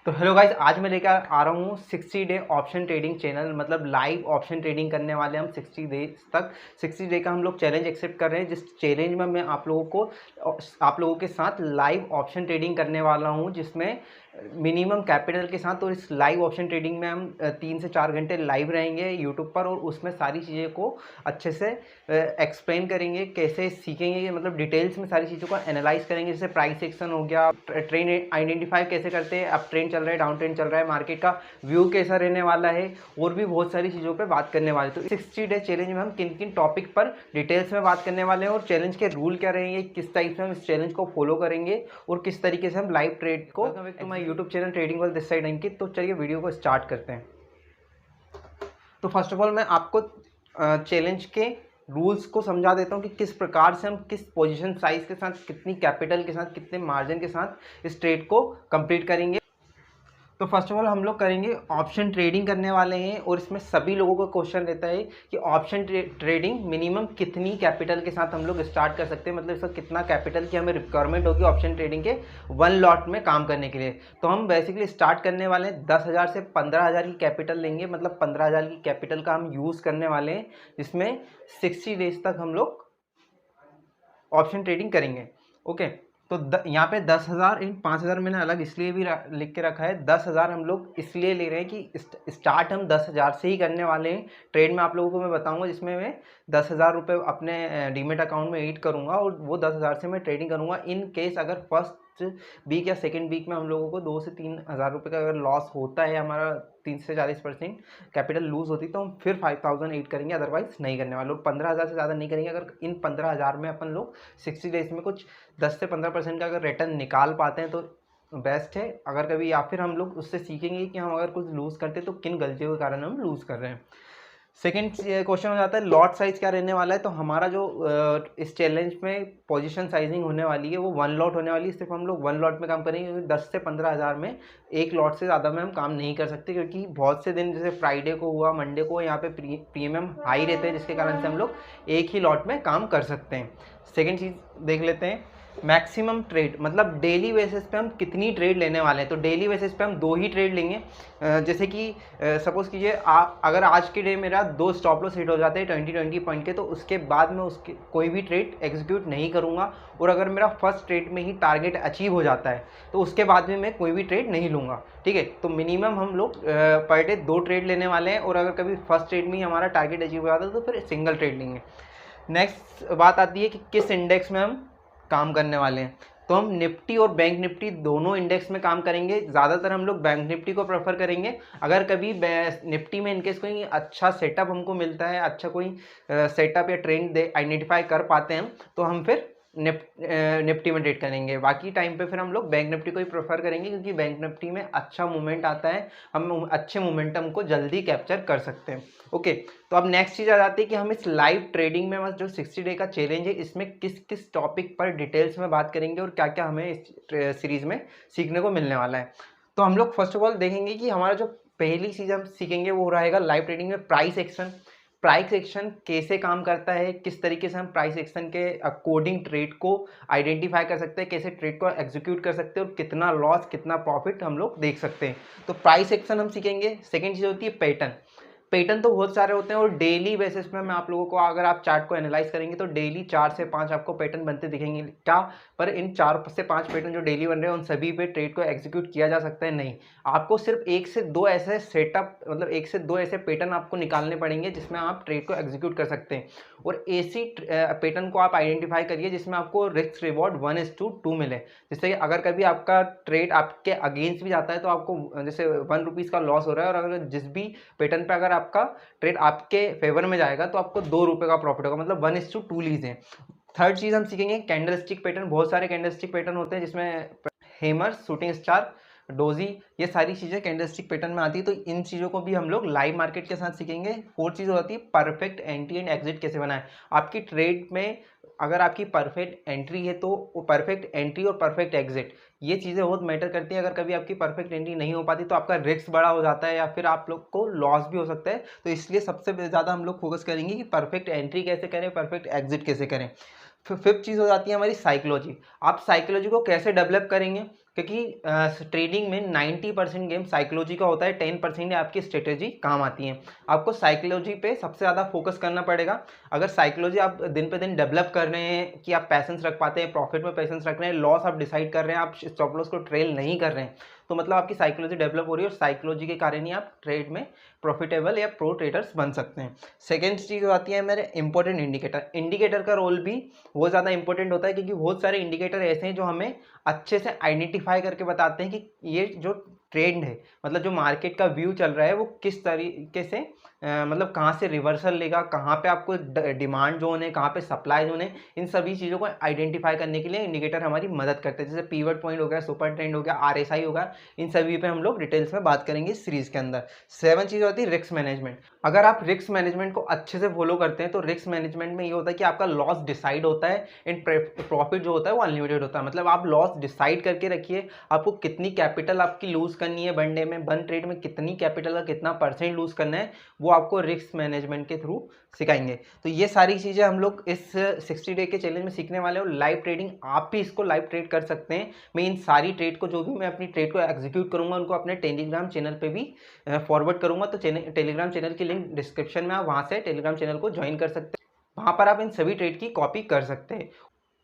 तो hello guys, आज मैं लेकर आ रहा हूँ 60 डे ऑप्शन ट्रेडिंग चैनल। मतलब लाइव ऑप्शन ट्रेडिंग करने वाले हम 60 डेज तक। 60 डे का हम लोग चैलेंज एक्सेप्ट कर रहे हैं, जिस चैलेंज में मैं आप लोगों के साथ लाइव ऑप्शन ट्रेडिंग करने वाला हूँ, जिसमें मिनिमम कैपिटल के साथ। और इस लाइव ऑप्शन ट्रेडिंग में हम 3 से 4 घंटे लाइव रहेंगे यूट्यूब पर, और उसमें सारी चीज़ें को अच्छे से एक्सप्लेन करेंगे, कैसे सीखेंगे, मतलब डिटेल्स में सारी चीज़ों को एनालाइज करेंगे। जैसे प्राइस एक्शन हो गया, ट्रेंड आइडेंटिफाई कैसे करते हैं, अप ट्रेंड चल रहा है, डाउन ट्रेंड चल रहा है, मार्केट का व्यू कैसा रहने वाला है, और भी बहुत सारी चीज़ों पे बात करने वाले। तो 60 डे चैलेंज में हम किन किन टॉपिक पर डिटेल्स में बात करने वाले हैं, और चैलेंज के रूल क्या रहेंगे, किस टाइप से हम इस चैलेंज को फॉलो करेंगे, और किस तरीके से हम लाइव ट्रेड को तो मैं YouTube channel trading world this side Ankit. तो चलिए वीडियो को स्टार्ट करते हैं। तो फर्स्ट ऑफ ऑल मैं आपको चैलेंज के रूल्स को समझा देता हूँ कि किस प्रकार से हम किस पोजीशन साइज के साथ, कितनी कैपिटल के साथ, कितने मार्जिन के साथ इस ट्रेड को कंप्लीट करेंगे। तो फर्स्ट ऑफ ऑल हम लोग करेंगे ऑप्शन ट्रेडिंग करने वाले हैं, और इसमें सभी लोगों का क्वेश्चन रहता है कि ऑप्शन ट्रेडिंग मिनिमम कितनी कैपिटल के साथ हम लोग स्टार्ट कर सकते हैं, मतलब इसका कितना कैपिटल की हमें रिक्वायरमेंट होगी ऑप्शन ट्रेडिंग के 1 लॉट में काम करने के लिए। तो हम बेसिकली स्टार्ट करने वाले हैं 10,000 से 15,000 की कैपिटल लेंगे, मतलब 15,000 की कैपिटल का हम यूज़ करने वाले हैं, जिसमें 60 डेज तक हम लोग ऑप्शन ट्रेडिंग करेंगे। ओके, तो यहाँ पे 10,000 इन 5,000 मैंने अलग इसलिए भी लिख के रखा है। 10,000 हम लोग इसलिए ले रहे हैं कि स्टार्ट हम 10,000 से ही करने वाले हैं। ट्रेड में आप लोगों को मैं बताऊंगा, जिसमें मैं 10,000 रुपये अपने डीमेट अकाउंट में ऐड करूंगा, और वो 10,000 से मैं ट्रेडिंग करूंगा। इन केस अगर फर्स्ट वीक या सेकेंड वीक में हम लोगों को 2 से 3,000 रुपये का अगर लॉस होता है, हमारा 30 से 40% कैपिटल लूज होती, तो हम फिर 5,000 ऐड करेंगे, अदरवाइज नहीं करने वाले। 15,000 से ज़्यादा नहीं करेंगे। अगर इन 15,000 में अपन लोग 60 डेज में कुछ 10 से 15% का अगर रिटर्न निकाल पाते हैं तो बेस्ट है। अगर कभी, या फिर हम लोग उससे सीखेंगे कि हम अगर कुछ लूज़ करते हैं तो किन गलतियों के कारण हम लूज़ कर रहे हैं। सेकेंड क्वेश्चन हो जाता है लॉट साइज क्या रहने वाला है। तो हमारा जो इस चैलेंज में पोजीशन साइजिंग होने वाली है वो 1 लॉट होने वाली है। सिर्फ हम लोग 1 लॉट में काम करेंगे, क्योंकि 10 से 15,000 में एक लॉट से ज़्यादा में हम काम नहीं कर सकते, क्योंकि बहुत से दिन जैसे फ्राइडे को हुआ, मंडे को, यहाँ पे प्रीमियम हाई रहते हैं, जिसके कारण से हम लोग एक ही लॉट में काम कर सकते हैं। सेकेंड चीज़ देख लेते हैं, मैक्सिमम ट्रेड, मतलब डेली बेसिस पे हम कितनी ट्रेड लेने वाले हैं। तो डेली बेसिस पे हम 2 ही ट्रेड लेंगे। जैसे कि सपोज कीजिए अगर आज के डे मेरा 2 स्टॉप लॉस हिट हो जाते हैं 20 पॉइंट के, तो उसके बाद मैं उसके कोई भी ट्रेड एग्जीक्यूट नहीं करूंगा। और अगर मेरा फर्स्ट ट्रेड में ही टारगेट अचीव हो जाता है तो उसके बाद में मैं कोई भी ट्रेड नहीं लूँगा। ठीक है, तो मिनिमम हम लोग पर डे 2 ट्रेड लेने वाले हैं, और अगर कभी फर्स्ट ट्रेड में ही हमारा टारगेट अचीव हो जाता है तो फिर सिंगल ट्रेड लेंगे। नेक्स्ट बात आती है कि किस इंडेक्स में हम काम करने वाले हैं। तो हम निफ्टी और बैंक निफ्टी दोनों इंडेक्स में काम करेंगे। ज़्यादातर हम लोग बैंक निफ्टी को प्रेफर करेंगे। अगर कभी निफ्टी में इनकेस कोई अच्छा सेटअप हमको मिलता है, अच्छा कोई सेटअप या ट्रेंड आइडेंटिफाई कर पाते हैं, तो हम फिर निफ्टी में ट्रेड करेंगे। बाकी टाइम पे फिर हम लोग बैंक निफ्टी को ही प्रेफर करेंगे, क्योंकि बैंक निफ्टी में अच्छा मूवमेंट आता है, हम अच्छे मोमेंटम को जल्दी कैप्चर कर सकते हैं। ओके, तो अब नेक्स्ट चीज़ आ जाती है कि हम इस लाइव ट्रेडिंग में जो 60 डे का चैलेंज है, इसमें किस किस टॉपिक पर डिटेल्स में बात करेंगे, और क्या क्या हमें इस सीरीज़ में सीखने को मिलने वाला है। तो हम लोग फर्स्ट ऑफ ऑल देखेंगे कि हमारा जो पहली चीज़ हम सीखेंगे वो रहेगा लाइव ट्रेडिंग में प्राइस एक्शन। प्राइस एक्शन कैसे काम करता है, किस तरीके से हम प्राइस एक्शन के अकॉर्डिंग ट्रेड को आइडेंटिफाई कर सकते हैं, कैसे ट्रेड को एग्जीक्यूट कर सकते हैं, और कितना लॉस कितना प्रॉफिट हम लोग देख सकते हैं। तो प्राइस एक्शन हम सीखेंगे। सेकेंड चीज़ होती है पैटर्न। पैटर्न तो बहुत सारे होते हैं, और डेली बेसिस में मैं आप लोगों को, अगर आप चार्ट को एनालाइज करेंगे तो डेली 4 से 5 आपको पैटर्न बनते दिखेंगे। क्या पर इन 4 से 5 पैटर्न जो डेली बन रहे हैं उन सभी पे ट्रेड को एग्जीक्यूट किया जा सकता है? नहीं। आपको सिर्फ 1 से 2 ऐसे सेटअप, मतलब 1 से 2 ऐसे पैटर्न आपको निकालने पड़ेंगे जिसमें आप ट्रेड को एग्जीक्यूट कर सकते हैं। और ऐसी पैटर्न को आप आइडेंटिफाई करिए जिसमें आपको रिस्क रिवॉर्ड 1:2 मिले। जैसे कि अगर कभी आपका ट्रेड आपके अगेंस्ट भी जाता है तो आपको जैसे 1 रुपीज़ का लॉस हो रहा है, और अगर जिस भी पैटर्न पे अगर आपका ट्रेड आपके फेवर में जाएगा तो आपको 2 रुपये का प्रॉफिट होगा, मतलब 1:2 लीजिए। थर्ड चीज़ हम सीखेंगे कैंडल स्टिक पैटर्न। बहुत सारे कैंडल स्टिक पैटर्न होते हैं, जिसमें हेमर, शूटिंग स्टार, डोजी, ये सारी चीज़ें कैंडल स्टिक पैटर्न में आती है। तो इन चीज़ों को भी हम लोग लाइव मार्केट के साथ सीखेंगे। फोर्थ चीज़ होती है परफेक्ट एंट्री एंड एग्जिट कैसे बनाएं। आपकी ट्रेड में अगर आपकी परफेक्ट एंट्री है तो वो परफेक्ट एंट्री और परफेक्ट एग्जिट, ये चीज़ें बहुत मैटर करती है। अगर कभी आपकी परफेक्ट एंट्री नहीं हो पाती तो आपका रिस्क बड़ा हो जाता है, या फिर आप लोग को लॉस भी हो सकता है। तो इसलिए सबसे ज़्यादा हम लोग फोकस करेंगे कि परफेक्ट एंट्री कैसे करें, परफेक्ट एग्जिट कैसे करें। फिफ्थ चीज़ हो जाती है हमारी साइकोलॉजी। आप साइकोलॉजी को कैसे डेवलप करेंगे, क्योंकि ट्रेडिंग में 90% गेम साइकोलॉजी का होता है, 10% आपकी स्ट्रेटेजी काम आती है। आपको साइकोलॉजी पे सबसे ज़्यादा फोकस करना पड़ेगा। अगर साइकोलॉजी आप दिन पे दिन डेवलप कर रहे हैं कि आप पैसेंस रख पाते हैं, प्रॉफिट में पैसेंस रख रहे हैं, लॉस आप डिसाइड कर रहे हैं, आप स्टॉप लॉस को ट्रेल नहीं कर रहे हैं, तो मतलब आपकी साइकोलॉजी डेवलप हो रही है और साइकोलॉजी के कारण ही आप ट्रेड में प्रॉफिटेबल या प्रो ट्रेडर्स बन सकते हैं। सेकेंड चीज़ आती है मेरे इंपॉर्टेंट इंडिकेटर। इंडिकेटर का रोल भी बहुत ज़्यादा इंपॉर्टेंट होता है, क्योंकि बहुत सारे इंडिकेटर ऐसे हैं जो हमें अच्छे से आइडेंटिफाई करके बताते हैं कि ये जो ट्रेंड है, मतलब जो मार्केट का व्यू चल रहा है वो किस तरीके से मतलब कहाँ से रिवर्सल लेगा, कहाँ पे आपको डिमांड जोन है, कहाँ पे सप्लाई जोन है, इन सभी चीज़ों को आइडेंटिफाई करने के लिए इंडिकेटर हमारी मदद करते हैं। जैसे पीवट पॉइंट हो गया, सुपर ट्रेंड हो गया, आरएसआई होगा, इन सभी पे हम लोग डिटेल्स में बात करेंगे इस सीरीज के अंदर। 7 चीज़ होती है रिस्क मैनेजमेंट। अगर आप रिस्क मैनेजमेंट को अच्छे से फॉलो करते हैं तो रिस्क मैनेजमेंट में ये होता है कि आपका लॉस डिसाइड होता है एंड प्रॉफिट जो होता है वो अनलिमिटेड होता है। मतलब आप लॉस डिसाइड करके रखिए, आपको कितनी कैपिटल आपकी लूज करनी है वन डे में, वन ट्रेड में कितनी कैपिटल का कितना परसेंट लूज करना है, वो आपको रिस्क मैनेजमेंट के थ्रू सिखाएंगे। तो ये सारी चीज़ें हम लोग इस 60 डे के चैलेंज में सीखने वाले हैं। और लाइव ट्रेडिंग आप भी इसको लाइव ट्रेड कर सकते हैं। मैं इन सारी ट्रेड को, जो भी मैं अपनी ट्रेड को एग्जीक्यूट करूंगा, उनको अपने टेलीग्राम चैनल पे भी फॉरवर्ड करूंगा। तो टेलीग्राम चैनल की लिंक डिस्क्रिप्शन में, आप वहाँ से टेलीग्राम चैनल को ज्वाइन कर सकते हैं, वहाँ पर आप इन सभी ट्रेड की कॉपी कर सकते हैं।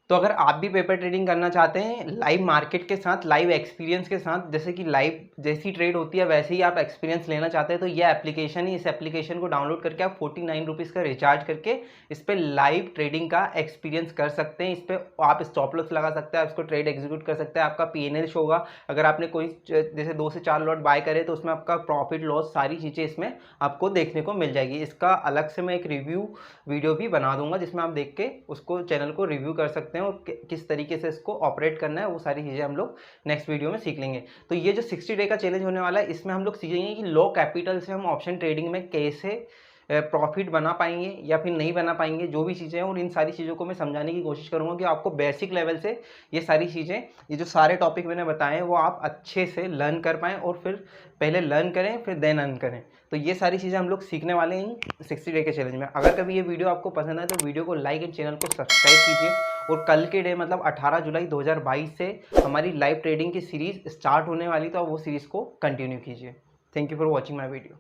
तो अगर आप भी पेपर ट्रेडिंग करना चाहते हैं लाइव मार्केट के साथ, लाइव एक्सपीरियंस के साथ, जैसे कि लाइव जैसी ट्रेड होती है वैसे ही आप एक्सपीरियंस लेना चाहते हैं, तो ये एप्लीकेशन ही, इस एप्लीकेशन को डाउनलोड करके आप 49 रुपीज़ का रिचार्ज करके इस पर लाइव ट्रेडिंग का एक्सपीरियंस कर सकते हैं। इस पर आप स्टॉप लॉस लगा सकते हैं, आप इसको ट्रेड एग्जीक्यूट कर सकते हैं, आपका पीएनएल शो होगा। अगर आपने कोई जैसे 2 से 4 लॉट बाय करे तो उसमें आपका प्रॉफिट लॉस सारी चीज़ें इसमें आपको देखने को मिल जाएगी। इसका अलग से मैं एक रिव्यू वीडियो भी बना दूंगा, जिसमें आप देख के उसको चैनल को रिव्यू कर सकते हैं और किस तरीके से इसको ऑपरेट करना है, वो सारी चीज़ें हम लोग नेक्स्ट वीडियो में सीख लेंगे। तो ये जो 60 डे का चैलेंज होने वाला है, इसमें हम लोग सीखेंगे कि लो कैपिटल से हम ऑप्शन ट्रेडिंग में कैसे प्रॉफिट बना पाएंगे या फिर नहीं बना पाएंगे, जो भी चीज़ें हैं। और इन सारी चीज़ों को मैं समझाने की कोशिश करूँगा कि आपको बेसिक लेवल से ये सारी चीज़ें, ये जो सारे टॉपिक मैंने बताए हैं, वो आप अच्छे से लर्न कर पाएँ और फिर पहले लर्न करें फिर देन अर्न करें। तो ये सारी चीज़ें हम लोग सीखने वाले हैं 60 डे के चैलेंज में। अगर कभी ये वीडियो आपको पसंद आए तो वीडियो को लाइक एंड चैनल को सब्सक्राइब कीजिए। और कल के डे मतलब 18 जुलाई 2022 से हमारी लाइव ट्रेडिंग की सीरीज़ स्टार्ट होने वाली, तो वो सीरीज़ को कंटिन्यू कीजिए। Thank you for watching my video.